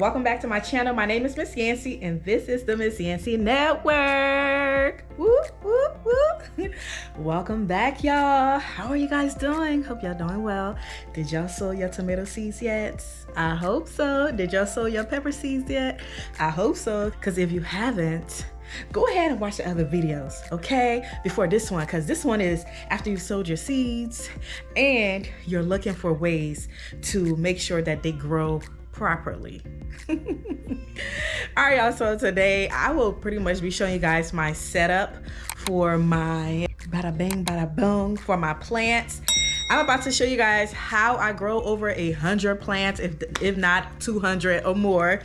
welcome back to my channel. My name is Miss Yancy and this is the Miss Yancy Network. Whoop, whoop, whoop. Welcome back, y'all. How are you guys doing? Hope y'all doing well. Did y'all sow your tomato seeds yet? I hope so. Did y'all sow your pepper seeds yet? I hope so, because if you haven't, go ahead and watch the other videos, okay? Before this one, because this one is after you sowed your seeds and you're looking for ways to make sure that they grow properly. All right, y'all, so today I will pretty much be showing you guys my setup for my bada bang bada boom for my plants. I'm about to show you guys how I grow over 100 plants, if not 200 or more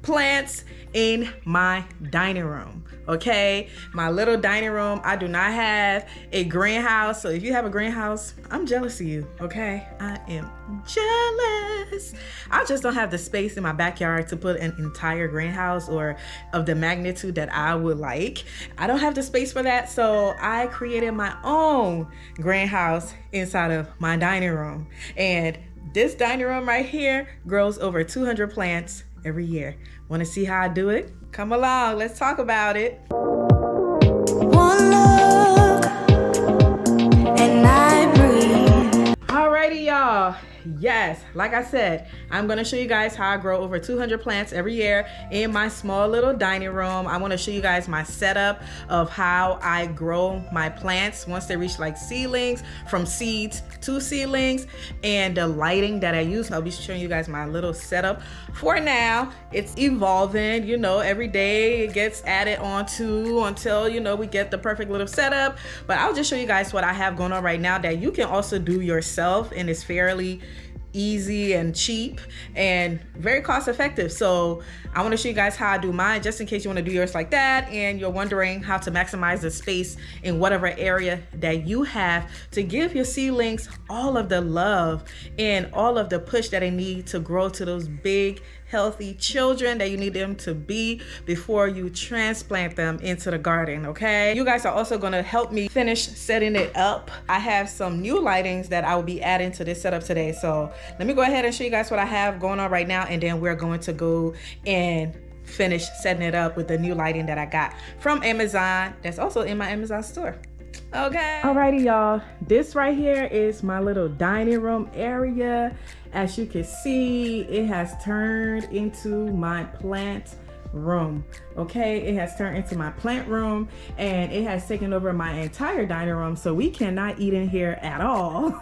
plants in my dining room. Okay, my little dining room. I do not have a greenhouse, so if you have a greenhouse, I'm jealous of you. Okay, I am jealous. I just don't have the space in my backyard to put an entire greenhouse or of the magnitude that I would like. I don't have the space for that, so I created my own greenhouse inside of my dining room, and this dining room right here grows over 200 plants every year. Want to see how I do it? Come along, let's talk about it. One look and I breathe. Alrighty, y'all. Yes, like I said, I'm going to show you guys how I grow over 200 plants every year in my small little dining room. I want to show you guys my setup of how I grow my plants once they reach like seedlings, from seeds to seedlings, and the lighting that I use. I'll be showing you guys my little setup. For now, it's evolving, you know, every day it gets added onto until, you know, we get the perfect little setup. But I'll just show you guys what I have going on right now that you can also do yourself, and it's fairly easy and cheap and very cost effective. So I want to show you guys how I do mine, just in case you want to do yours like that and you're wondering how to maximize the space in whatever area that you have to give your seedlings all of the love and all of the push that they need to grow to those big healthy children that you need them to be before you transplant them into the garden. Okay, you guys are also going to help me finish setting it up. I have some new lightings that I will be adding to this setup today, so let me go ahead and show you guys what I have going on right now, and then we're going to go and finish setting it up with the new lighting that I got from Amazon, that's also in my Amazon store. Okay, alrighty, y'all, this right here is my little dining room area. As you can see, it has turned into my plant room. Okay, it has turned into my plant room, and it has taken over my entire dining room, so we cannot eat in here at all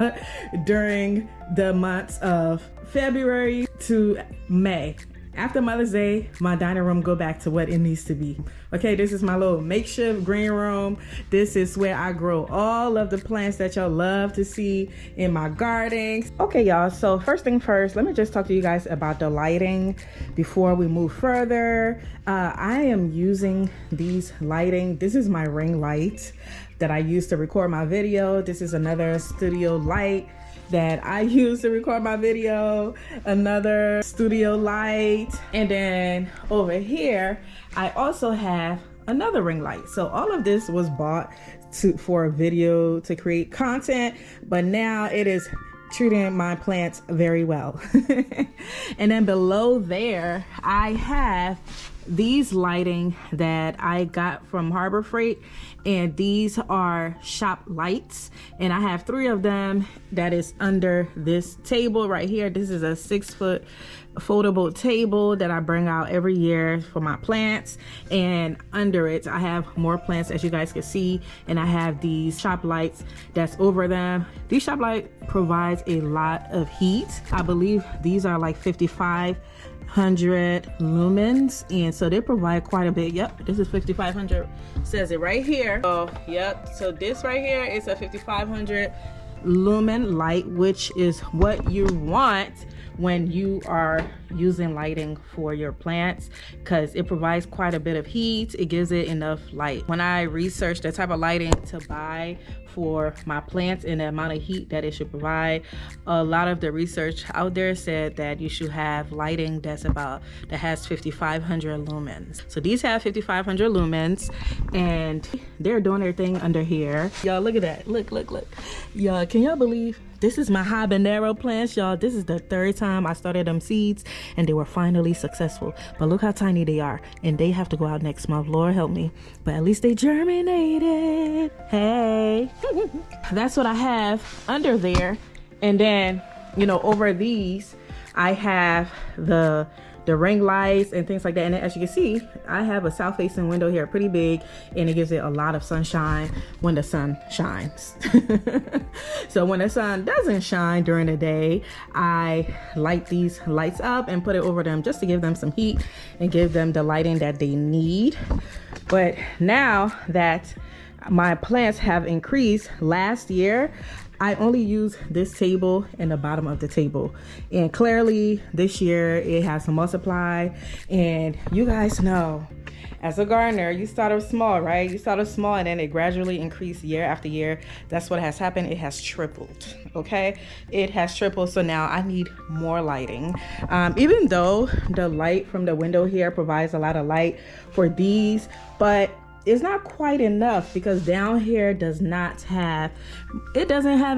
during the months of February to May. After Mother's Day, my dining room go back to what it needs to be. Okay, this is my little makeshift green room. This is where I grow all of the plants that y'all love to see in my gardens. Okay, y'all, so first thing first, let me just talk to you guys about the lighting before we move further. I am using these lighting. This is my ring light that I use to record my video. This is another studio light that I use to record my video, another studio light, and then over here I also have another ring light. So all of this was bought for a video to create content, but now it is treating my plants very well. And then below there I have these lighting that I got from Harbor Freight, and these are shop lights, and I have 3 of them that is under this table right here. This is a 6-foot foldable table that I bring out every year for my plants, and under it I have more plants, as you guys can see, and I have these shop lights that's over them. These shop light provides a lot of heat. I believe these are like 5,500 lumens, and so they provide quite a bit. Yep, this is 5,500, says it right here. So yep, so this right here is a 5,500 lumen light, which is what you want when you are using lighting for your plants, because it provides quite a bit of heat. It gives it enough light. When I researched the type of lighting to buy for my plants and the amount of heat that it should provide, a lot of the research out there said that you should have lighting that has 5,500 lumens. So these have 5,500 lumens, and they're doing their thing under here. Y'all look at that. Look. Y'all But can y'all believe this is my habanero plants, y'all? This is the third time I started them seeds and they were finally successful. But look how tiny they are, and they have to go out next month. Lord help me. But at least they germinated. Hey. That's what I have under there. And then, you know, over these I have the ring lights and things like that. And as you can see, I have a south facing window here, pretty big, and it gives it a lot of sunshine when the sun shines. So when the sun doesn't shine during the day, I light these lights up and put it over them just to give them some heat and give them the lighting that they need. But now that my plants have increased, last year I only use this table and the bottom of the table, and clearly this year it has multiplied. And you guys know, as a gardener, you start off small, right? You start off small and then it gradually increased year after year. That's what has happened. It has tripled. Okay, it has tripled. So now I need more lighting. Even though the light from the window here provides a lot of light for these, but it's not quite enough, because down here doesn't have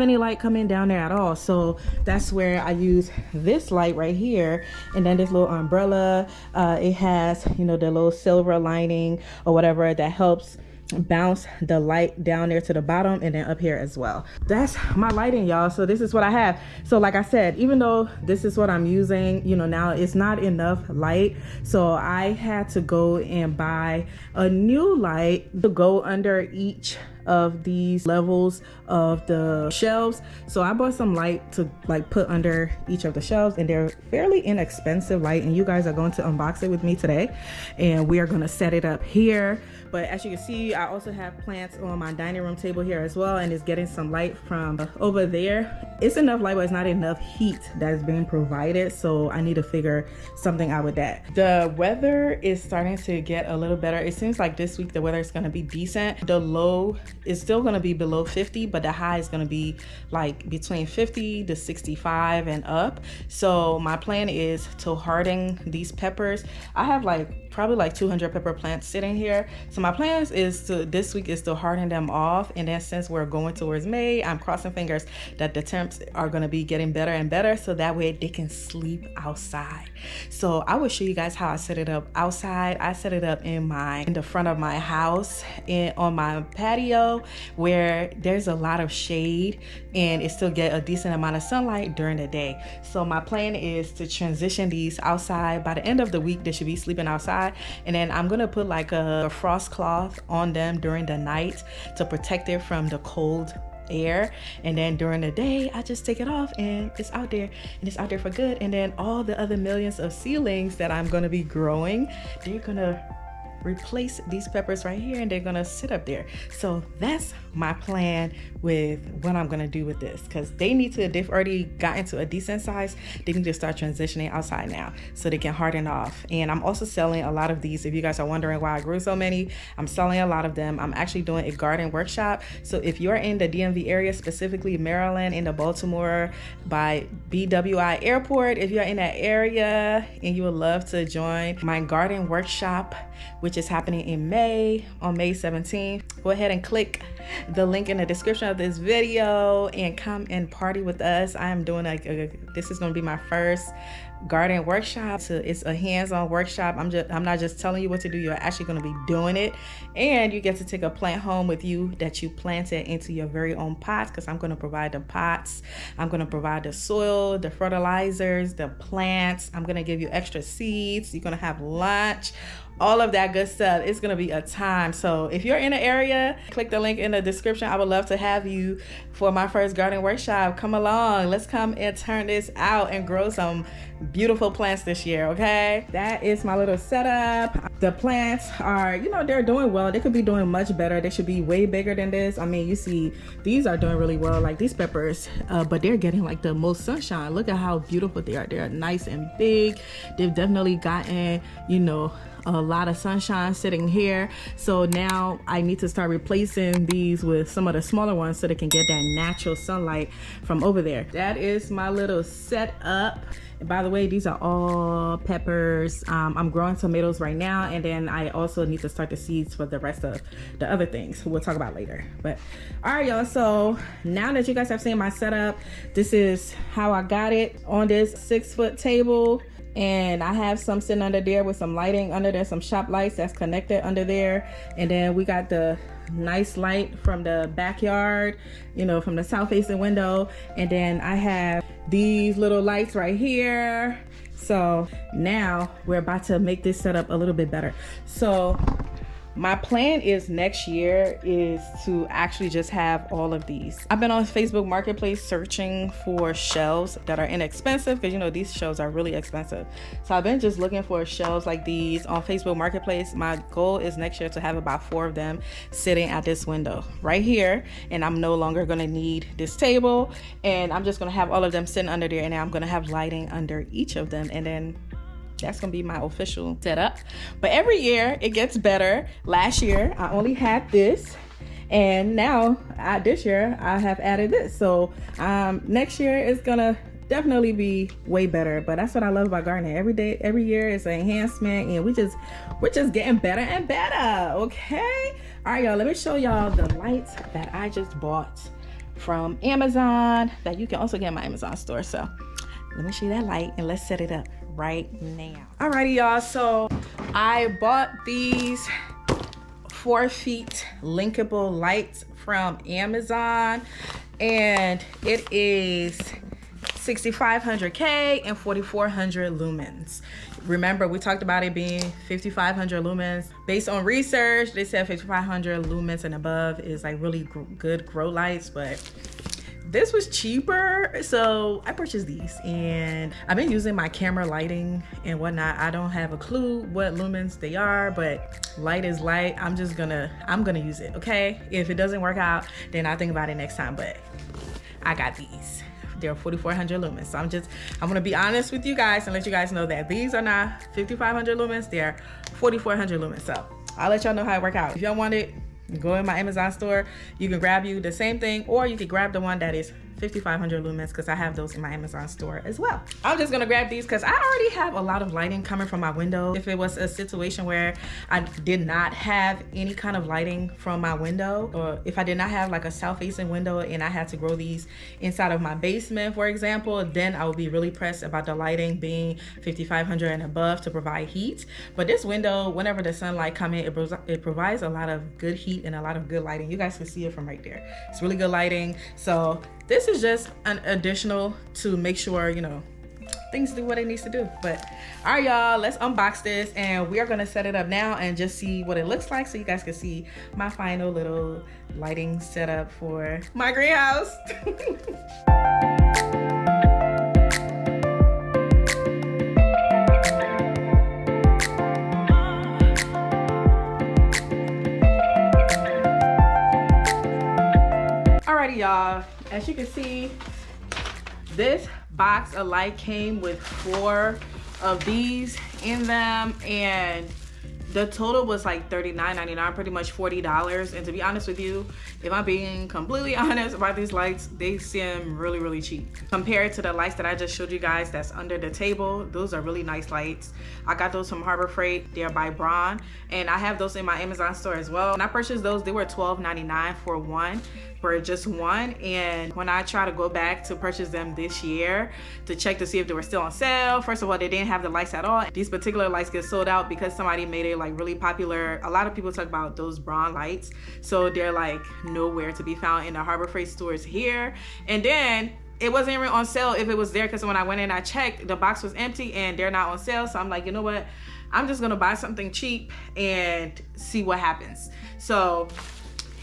any light coming down there at all. So that's where I use this light right here, and then this little umbrella. It has, you know, the little silver lining or whatever that helps bounce the light down there to the bottom, and then up here as well. That's my lighting, y'all. So this is what I have. So like I said, even though this is what I'm using, you know, now it's not enough light, so I had to go and buy a new light to go under each of these levels of the shelves. So I bought some light to like put under each of the shelves, and they're fairly inexpensive light, and you guys are going to unbox it with me today, and we are going to set it up here. But as you can see, I also have plants on my dining room table here as well, and it's getting some light from over there. It's enough light, but it's not enough heat that's being provided, so I need to figure something out with that. The weather is starting to get a little better. It seems like this week the weather is going to be decent. The low is still going to be below 50, but the high is going to be like between 50 to 65 and up. So my plan is to harden these peppers. I have probably like 200 pepper plants sitting here. So my plans is to this week is to harden them off, and then since we're going towards May, I'm crossing fingers that the temps are going to be getting better and better, so that way they can sleep outside. So I will show you guys how I set it up outside. I set it up in the front of my house and on my patio, where there's a lot of shade and it still get a decent amount of sunlight during the day. So my plan is to transition these outside. By the end of the week, they should be sleeping outside, and then I'm gonna put like a frost cloth on them during the night to protect it from the cold air, and then during the day I just take it off and it's out there, and it's out there for good. And then all the other millions of seedlings that I'm gonna be growing, they're gonna replace these peppers right here, and they're gonna sit up there. So that's my plan with what I'm gonna do with this, because they've already gotten to a decent size. They need to start transitioning outside now so they can harden off. And I'm also selling a lot of these. If you guys are wondering why I grew so many, I'm selling a lot of them. I'm actually doing a garden workshop. So if you're in the DMV area, specifically Maryland, in the Baltimore by BWI Airport, if you're in that area and you would love to join my garden workshop, which is happening in May, on May 17th, go ahead and click the link in the description of this video and come and party with us. I am doing this is going to be my first garden workshop. So it's a hands-on workshop. I'm not just telling you what to do. You're actually going to be doing it, and you get to take a plant home with you that you planted into your very own pots, because I'm going to provide the pots, I'm going to provide the soil, the fertilizers, the plants. I'm going to give you extra seeds. You're going to have lunch, all of that good stuff. It's gonna be a time. So if you're in the area, click the link in the description. I would love to have you for my first garden workshop. Come along, let's come and turn this out and grow some beautiful plants this year. Okay, that is my little setup. The plants are, they're doing well. They could be doing much better. They should be way bigger than this. I mean, you see these are doing really well, like these peppers, but they're getting like the most sunshine. Look at how beautiful they are. They're nice and big. They've definitely gotten a lot of sunshine sitting here. So now I need to start replacing these with some of the smaller ones so they can get that natural sunlight from over there. That is my little setup. And by the way, these are all peppers. I'm growing tomatoes right now, and then I also need to start the seeds for the rest of the other things we'll talk about later. But all right, y'all, so now that you guys have seen my setup, this is how I got it on this 6-foot table. And I have some sitting under there with some lighting under there, some shop lights that's connected under there. And then we got the nice light from the backyard, you know, from the south facing window. And then I have these little lights right here. So now we're about to make this setup a little bit better. So my plan is next year is to actually just have all of these. I've been on Facebook Marketplace searching for shelves that are inexpensive, because you know these shelves are really expensive. So I've been just looking for shelves like these on Facebook Marketplace. My goal is next year to have about 4 of them sitting at this window right here, and I'm no longer going to need this table, and I'm just going to have all of them sitting under there, and I'm going to have lighting under each of them, and then that's gonna be my official setup. But every year it gets better. Last year I only had this, and now this year I have added this. So next year it's gonna definitely be way better. But that's what I love about gardening. Every year is an enhancement, and we're just getting better and better. Okay, all right, y'all, let me show y'all the lights that I just bought from Amazon that you can also get in my Amazon store. So let me show you that light, and let's set it up right now. Alrighty, y'all, so I bought these 4 feet linkable lights from Amazon, and it is 6500K and 4400 lumens. Remember, we talked about it being 5500 lumens. Based on research, they said 5500 lumens and above is like really good grow lights, but this was cheaper, so I purchased these, and I've been using my camera lighting and whatnot. I don't have a clue what lumens they are, but light is light. I'm gonna use it, okay? If it doesn't work out, then I'll think about it next time, but I got these. They're 4400 lumens. So I'm gonna be honest with you guys and let you guys know that these are not 5500 lumens, they're 4400 lumens. So I'll let y'all know how it work out. If y'all want it, go in my Amazon store. You can grab you the same thing, or you could grab the one that is 5500 lumens, because I have those in my Amazon store as well. I'm just gonna grab these because I already have a lot of lighting coming from my window. If it was a situation where I did not have any kind of lighting from my window, or if I did not have like a south facing window and I had to grow these inside of my basement, for example, then I would be really pressed about the lighting being 5500 and above to provide heat. But this window, whenever the sunlight come in, it provides a lot of good heat and a lot of good lighting. You guys can see it from right there. It's really good lighting. So this is just an additional to make sure, you know, things do what it needs to do. But all right, y'all, let's unbox this, and we are gonna set it up now and just see what it looks like so you guys can see my final little lighting setup for my greenhouse. Alrighty, y'all, as you can see, this box of light came with 4 of these in them, and the total was like $39.99, pretty much $40. And to be honest with you, if I'm being completely honest about these lights, they seem really, really cheap compared to the lights that I just showed you guys that's under the table. Those are really nice lights. I got those from Harbor Freight. They're by Braun, and I have those in my Amazon store as well. When I purchased those, they were $12.99 for just one. And when I try to go back to purchase them this year to check to see if they were still on sale, first of all, they didn't have the lights at all. These particular lights get sold out because somebody made it like really popular. A lot of people talk about those Braun lights, so they're like nowhere to be found in the Harbor Freight stores here. And then it wasn't even on sale if it was there, because when I went in, I checked, the box was empty and they're not on sale. So I'm like, you know what, I'm just gonna buy something cheap and see what happens. So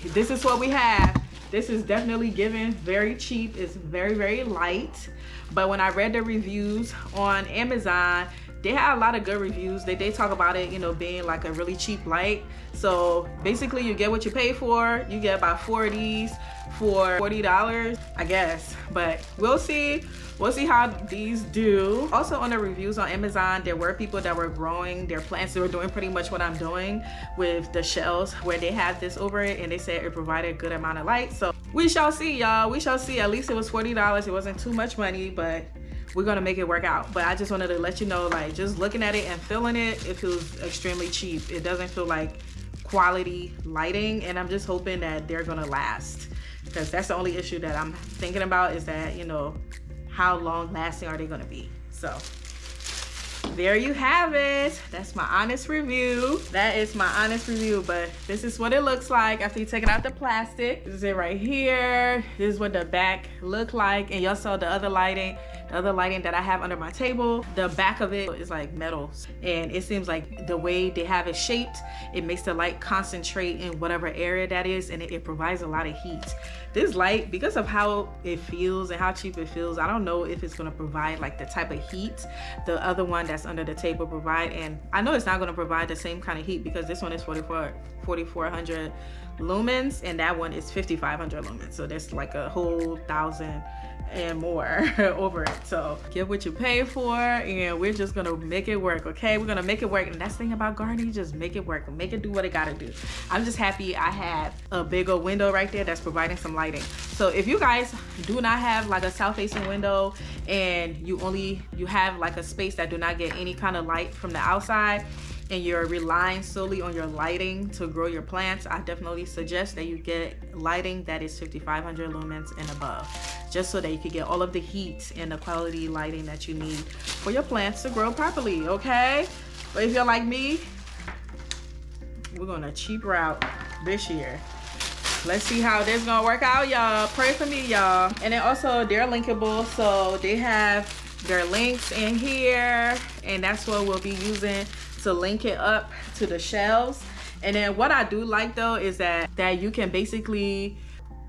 this is what we have. This is definitely given very cheap. It's very, very light. But when I read the reviews on Amazon, they had a lot of good reviews. They talk about it, you know, being like a really cheap light. So basically you get what you pay for. You get about 4 of these for $40, I guess, but we'll see how these do. Also on the reviews on Amazon, there were people that were growing their plants. They were doing pretty much what I'm doing with the shells, where they had this over it and they said it provided a good amount of light. So we shall see, y'all. We shall see. At least it was $40. It wasn't too much money, but we're gonna make it work out. But I just wanted to let you know, like, just looking at it and feeling it, it feels extremely cheap. It doesn't feel like quality lighting, and I'm just hoping that they're gonna last, because that's the only issue that I'm thinking about, is that, you know, how long lasting are they gonna be? So there you have it. That's my honest review. That is my honest review, but this is what it looks like after you take it out the plastic. This is it right here. This is what the back look like. And y'all saw the other lighting that I have under my table. The back of it is like metal, and it seems like the way they have it shaped, it makes the light concentrate in whatever area that is, and it provides a lot of heat. This light, because of how it feels and how cheap it feels, I don't know if it's gonna provide like the type of heat the other one that's under the table provide. And I know it's not gonna provide the same kind of heat, because this one is 4400 lumens and that one is 5500 lumens. So there's like a whole 1000 and more over it. So get what you pay for, and we're just gonna make it work. Okay, we're gonna make it work. And that's the thing about gardening, just make it work, make it do what it gotta do. I'm just happy I have a big old window right there that's providing some lighting. So if you guys do not have like a south-facing window, and you have like a space that do not get any kind of light from the outside, and you're relying solely on your lighting to grow your plants, I definitely suggest that you get lighting that is 5500 lumens and above, just so that you can get all of the heat and the quality lighting that you need for your plants to grow properly, okay? But if you're like me, we're going a cheap route this year. Let's see how this gonna work out, y'all. Pray for me, y'all. And then also, they're linkable, so they have their links in here, and that's what we'll be using to link it up to the shelves. And then what I do like though is that you can basically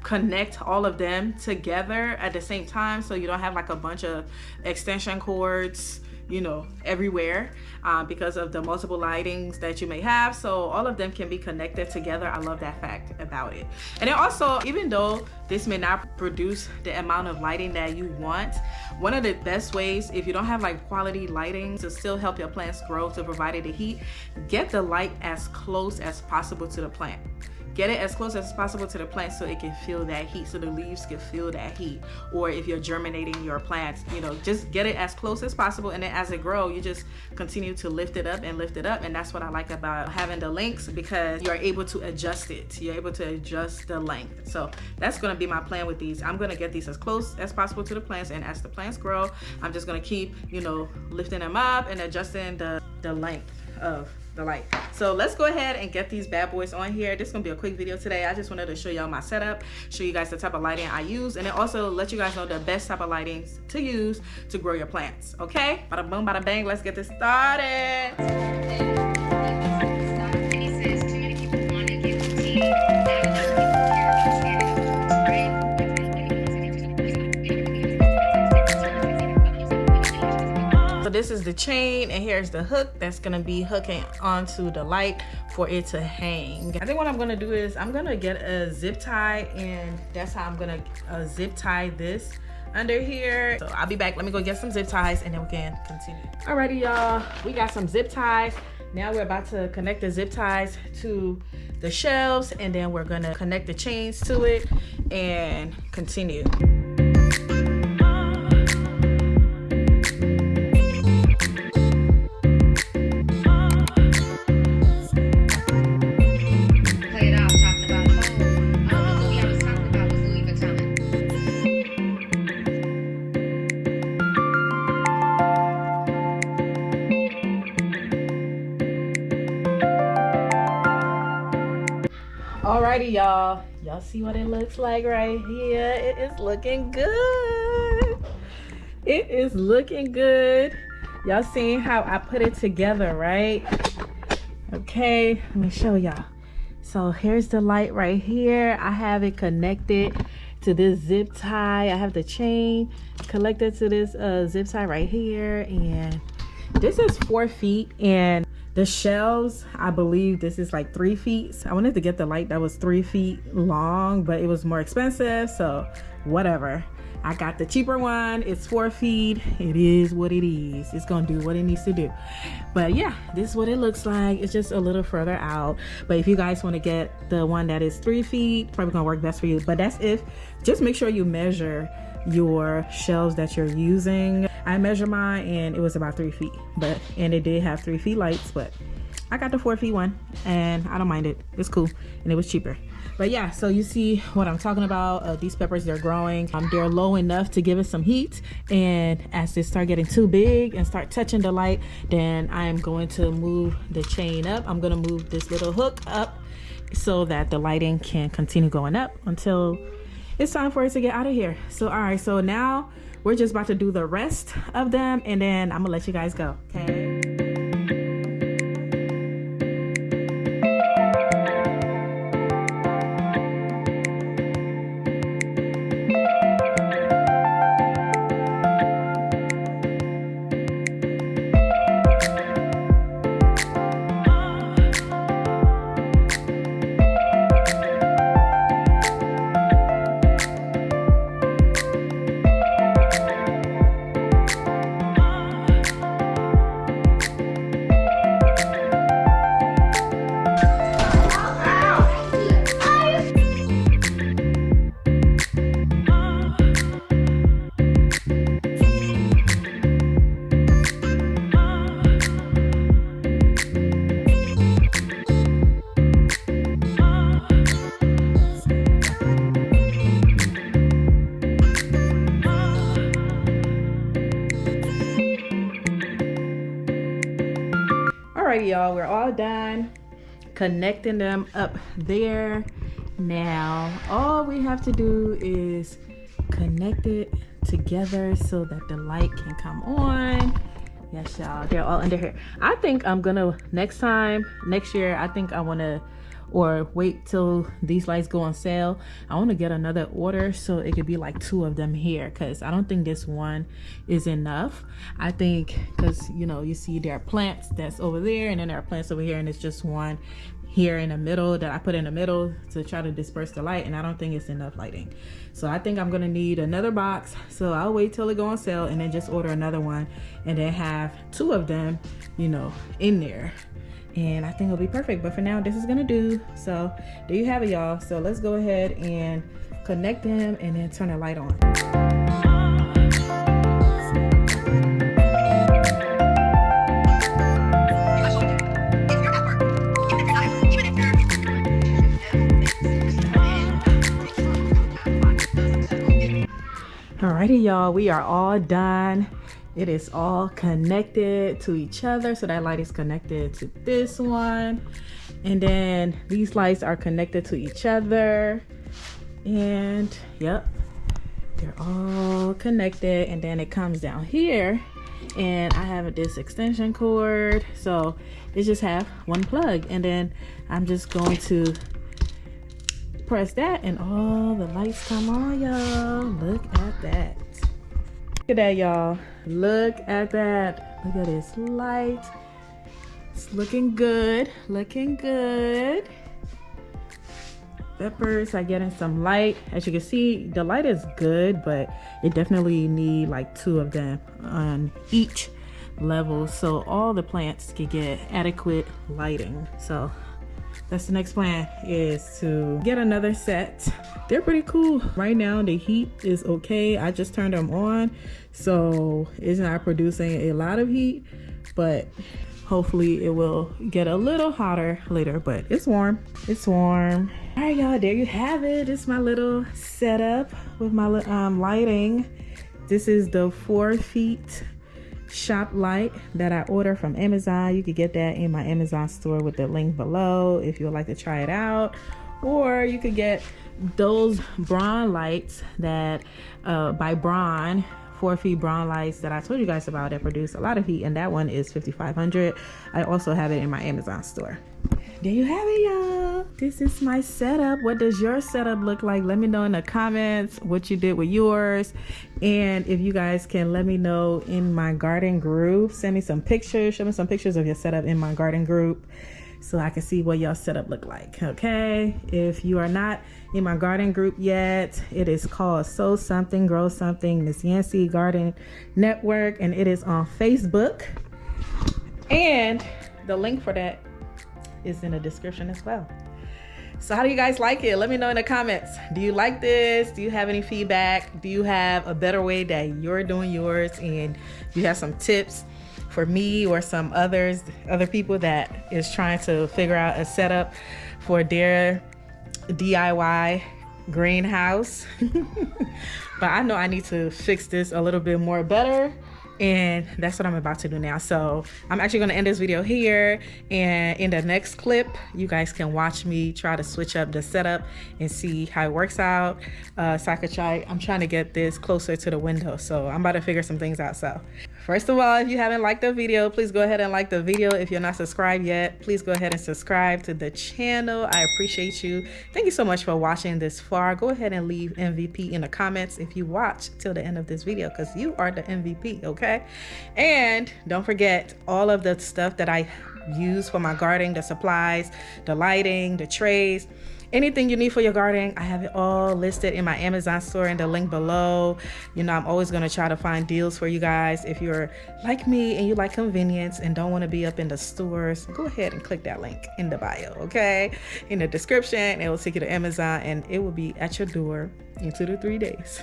connect all of them together at the same time, so you don't have like a bunch of extension cords, you know, everywhere, because of the multiple lightings that you may have. So all of them can be connected together. I love that fact about it. And then also, even though this may not produce the amount of lighting that you want, one of the best ways, if you don't have like quality lighting to still help your plants grow, to provide it the heat, get the light as close as possible to the plant. Get it as close as possible to the plant so it can feel that heat, so the leaves can feel that heat. Or if you're germinating your plants, you know, just get it as close as possible, and then as it grows, you just continue to lift it up and lift it up. And that's what I like about having the links, because you're able to adjust it. You're able to adjust the length. So that's gonna be my plan with these. I'm gonna get these as close as possible to the plants, and as the plants grow, I'm just gonna keep, you know, lifting them up and adjusting the length of the light. So let's go ahead and get these bad boys on here. This is gonna be a quick video today. I just wanted to show y'all my setup, show you guys the type of lighting I use, and then also let you guys know the best type of lightings to use to grow your plants. Okay, bada boom, bada bang, let's get this started. So this is the chain, and here's the hook that's gonna be hooking onto the light for it to hang. I think what I'm gonna do is I'm gonna get a zip tie, and that's how I'm gonna zip tie this under here. So I'll be back. Let me go get some zip ties, and then we can continue. Alrighty, y'all, we got some zip ties. Now we're about to connect the zip ties to the shelves, and then we're gonna connect the chains to it and continue. Alrighty, y'all see what it looks like right here? It is looking good. It is looking good. Y'all seeing how I put it together, right? Okay, let me show y'all. So here's the light right here. I have it connected to this zip tie. I have the chain connected to this zip tie right here, and this is 4 feet, and the shelves, I believe this is like 3 feet. So I wanted to get the light that was 3 feet long, but it was more expensive, so whatever. I got the cheaper one. It's 4 feet. It is what it is. It's gonna do what it needs to do. But yeah, this is what it looks like. It's just a little further out. But if you guys want to get the one that is 3 feet, probably gonna work best for you. But that's if, just make sure you measure your shelves that you're using. I measured mine and it was about 3 feet, and it did have 3 feet lights, but I got the 4 feet one and I don't mind it. It's cool and it was cheaper. But yeah, so you see what I'm talking about. These peppers, they're growing. They're low enough to give it some heat, and as they start getting too big and start touching the light, then I am going to move the chain up. I'm gonna move this little hook up so that the lighting can continue going up until it's time for it to get out of here. So all right, so now we're just about to do the rest of them, and then I'm gonna let you guys go, okay? Alrighty, y'all, we're all done connecting them up there. Now all we have to do is connect it together so that the light can come on. Yes, y'all, they're all under here. I think I'm gonna next year, I think I want to, or wait till these lights go on sale, I want to get another order so it could be like 2 of them here, because I don't think this one is enough. I think because, you know, you see there are plants that's over there, and then there are plants over here, and it's just one here in the middle that I put in the middle to try to disperse the light, and I don't think it's enough lighting. So I think I'm gonna need another box, so I'll wait till it go on sale and then just order another one and then have 2 of them, you know, in there. And I think it'll be perfect. But for now, this is gonna do. So there you have it, y'all. So let's go ahead and connect them and then turn the light on. Alrighty, y'all, we are all done. It is all connected to each other. So that light is connected to this one. And then these lights are connected to each other. And yep, they're all connected. And then it comes down here. And I have this extension cord. So it just have one plug. And then I'm just going to press that and all the lights come on, y'all. Look at that. Look at that, y'all. Look at that. Look at this light. It's looking good. Looking good. Peppers are getting some light. As you can see, the light is good, but it definitely need like 2 of them on each level so all the plants can get adequate lighting. So that's the next plan, is to get another set. They're pretty cool. Right now the heat is okay. I just turned them on, so it's not producing a lot of heat, but hopefully it will get a little hotter later. But it's warm. It's warm. All right, y'all, there you have it. It's my little setup with my lighting. This is the 4 feet shop light that I ordered from Amazon. You could get that in my Amazon store with the link below if you would like to try it out. Or you could get those Braun lights that by Braun, 4 feet Braun lights that I told you guys about that produce a lot of heat, and that one is $5,500. I also have it in my Amazon store. there you have it, y'all. This is my setup. What does your setup look like? Let me know in the comments what you did with yours. And if you guys can let me know in my garden group, send me some pictures, show me some pictures of your setup in my garden group so I can see what your setup look like. Okay, if you are not in my garden group yet, it is called Sow Something, Grow Something, Miss Yancy Garden Network, and it is on Facebook. And the link for that is in the description as well. So how do you guys like it? Let me know in the comments. Do you like this? Do you have any feedback? Do you have a better way that you're doing yours? And you have some tips for me or some other people that is trying to figure out a setup for their DIY greenhouse? But I know I need to fix this a little bit more better, and that's what I'm about to do now. So I'm actually going to end this video here, and in the next clip you guys can watch me try to switch up the setup and see how it works out. So I could I'm trying to get this closer to the window, so I'm about to figure some things out. So first of all, if you haven't liked the video, please go ahead and like the video. If you're not subscribed yet, please go ahead and subscribe to the channel. I appreciate you. Thank you so much for watching this far. Go ahead and leave MVP in the comments if you watch till the end of this video, because you are the MVP, okay? And don't forget all of the stuff that I use for my gardening, the supplies, the lighting, the trays, anything you need for your garden. I have it all listed in my Amazon store in the link below. You know, I'm always going to try to find deals for you guys. If you're like me and you like convenience and don't want to be up in the stores, go ahead and click that link in the bio, okay? In the description, it will take you to Amazon and it will be at your door in 2 to 3 days.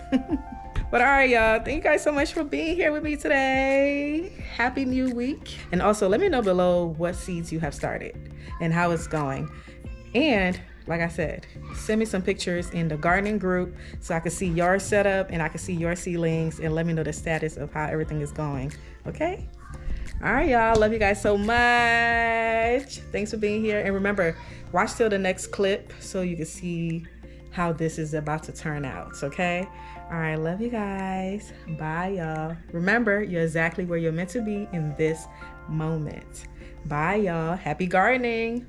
But all right, y'all, thank you guys so much for being here with me today. Happy new week. And also let me know below what seeds you have started and how it's going. And like I said, send me some pictures in the gardening group so I can see your setup and I can see your seedlings, and let me know the status of how everything is going. Okay? All right, y'all. Love you guys so much. Thanks for being here. And remember, watch till the next clip so you can see how this is about to turn out. Okay? All right. Love you guys. Bye, y'all. Remember, you're exactly where you're meant to be in this moment. Bye, y'all. Happy gardening.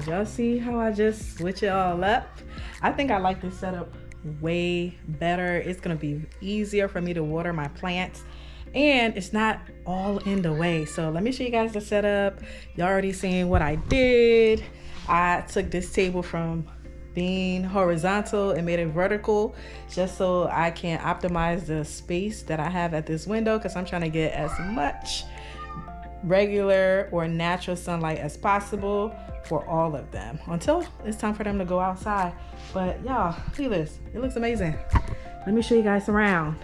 Y'all see how I just switch it all up? I think I like this setup way better. It's gonna be easier for me to water my plants, and it's not all in the way. So let me show you guys the setup. Y'all already seen what I did. I took this table from being horizontal and made it vertical just so I can optimize the space that I have at this window, because I'm trying to get as much regular or natural sunlight as possible for all of them until it's time for them to go outside. But y'all, look at this. It looks amazing. Let me show you guys around.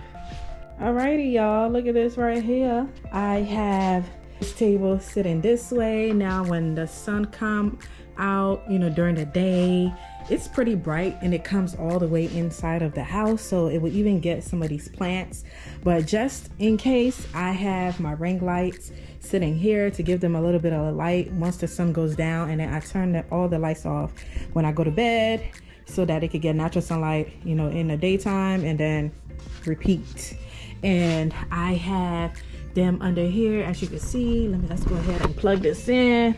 Alrighty, y'all, look at this right here. I have this table sitting this way. Now when the sun come out, you know, during the day, it's pretty bright and it comes all the way inside of the house, so it will even get some of these plants. But just in case, I have my ring lights sitting here to give them a little bit of light once the sun goes down, and then I turn all the lights off when I go to bed so that it could get natural sunlight, you know, in the daytime, and then repeat. And I have them under here, as you can see. Let's go ahead and plug this in.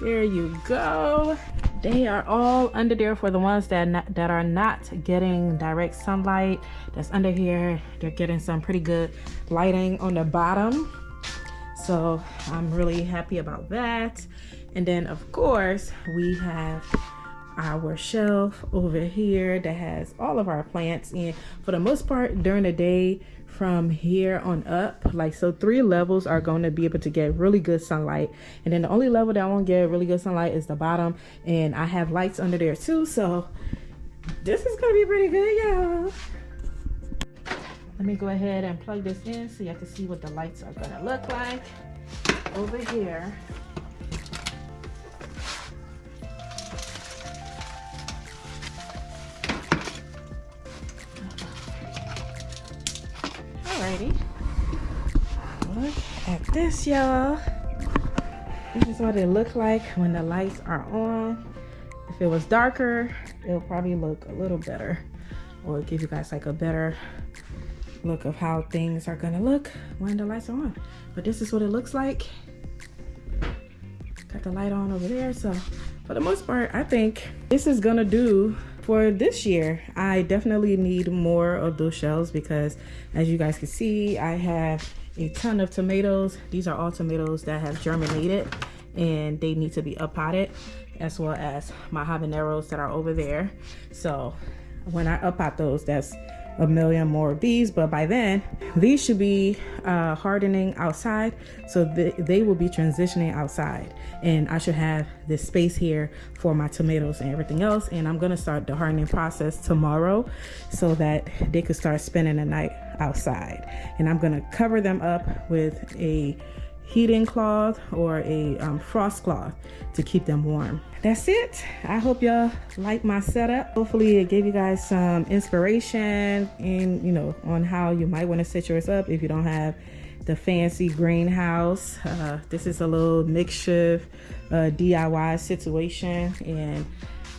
There you go. They are all under there for the ones that are not getting direct sunlight. That's under here. They're getting some pretty good lighting on the bottom. So I'm really happy about that. And then of course we have our shelf over here that has all of our plants in. For the most part during the day, from here on up, like, so 3 levels are going to be able to get really good sunlight, and then the only level that won't get really good sunlight is the bottom, and I have lights under there too, so this is gonna be pretty good, y'all. Let me go ahead and plug this in so y'all can see what the lights are gonna look like over here. Alrighty, look at this, y'all. This is what it looked like when the lights are on. If it was darker, it'll probably look a little better, or give you guys like a better look of how things are gonna look when the lights are on. But this is what it looks like. Got the light on over there, so for the most part, I think this is gonna do for this year. I definitely need more of those shells because, as you guys can see, I have a ton of tomatoes. These are all tomatoes that have germinated and they need to be up potted, as well as my habaneros that are over there. So when I up pot those, that's a million more of these, but by then these should be hardening outside, so they will be transitioning outside, and I should have this space here for my tomatoes and everything else. And I'm gonna start the hardening process tomorrow so that they could start spending the night outside, and I'm gonna cover them up with a heating cloth or a frost cloth to keep them warm. That's it. I hope y'all like my setup. Hopefully it gave you guys some inspiration and, you know, on how you might want to set yours up if you don't have the fancy greenhouse. This is a little makeshift DIY situation, and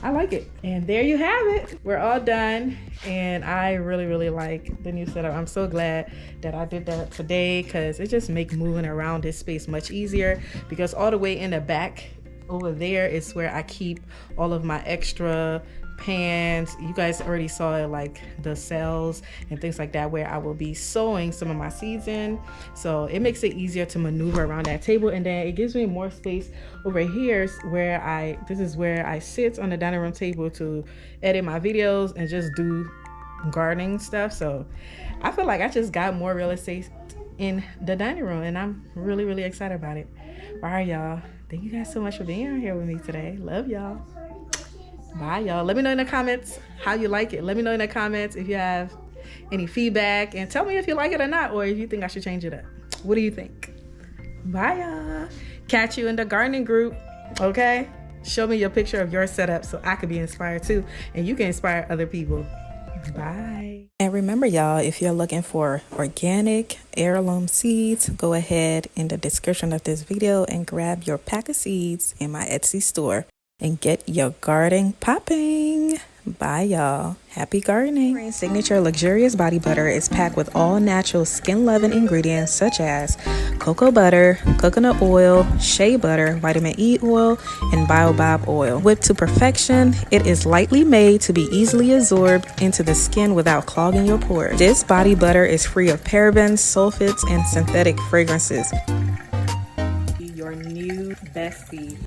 I like it. And there you have it. We're all done, and I really like the new setup. I'm so glad that I did that today, because it just makes moving around this space much easier, because all the way in the back over there is where I keep all of my extra pans. You guys already saw it, like the cells and things like that, where I will be sowing some of my seeds in. So it makes it easier to maneuver around that table, and then it gives me more space over here where this is where I sit on the dining room table to edit my videos and just do gardening stuff. So I feel like I just got more real estate in the dining room, and I'm really excited about it. All right, y'all, thank you guys so much for being on here with me today. Love y'all. Bye, y'all. Let me know in the comments how you like it. Let me know in the comments if you have any feedback, and tell me if you like it or not, or if you think I should change it up. What do you think? Bye, y'all. Catch you in the gardening group, okay? Show me your picture of your setup so I could be inspired too, and you can inspire other people. Bye. And remember, y'all, if you're looking for organic heirloom seeds, go ahead in the description of this video and grab your pack of seeds in my Etsy store and get your garden popping. Bye, y'all. Happy gardening. Rain's signature luxurious body butter is packed with all natural skin-loving ingredients such as cocoa butter, coconut oil, shea butter, vitamin E oil, and baobab oil. Whipped to perfection, it is lightly made to be easily absorbed into the skin without clogging your pores. This body butter is free of parabens, sulfates, and synthetic fragrances. Your new bestie.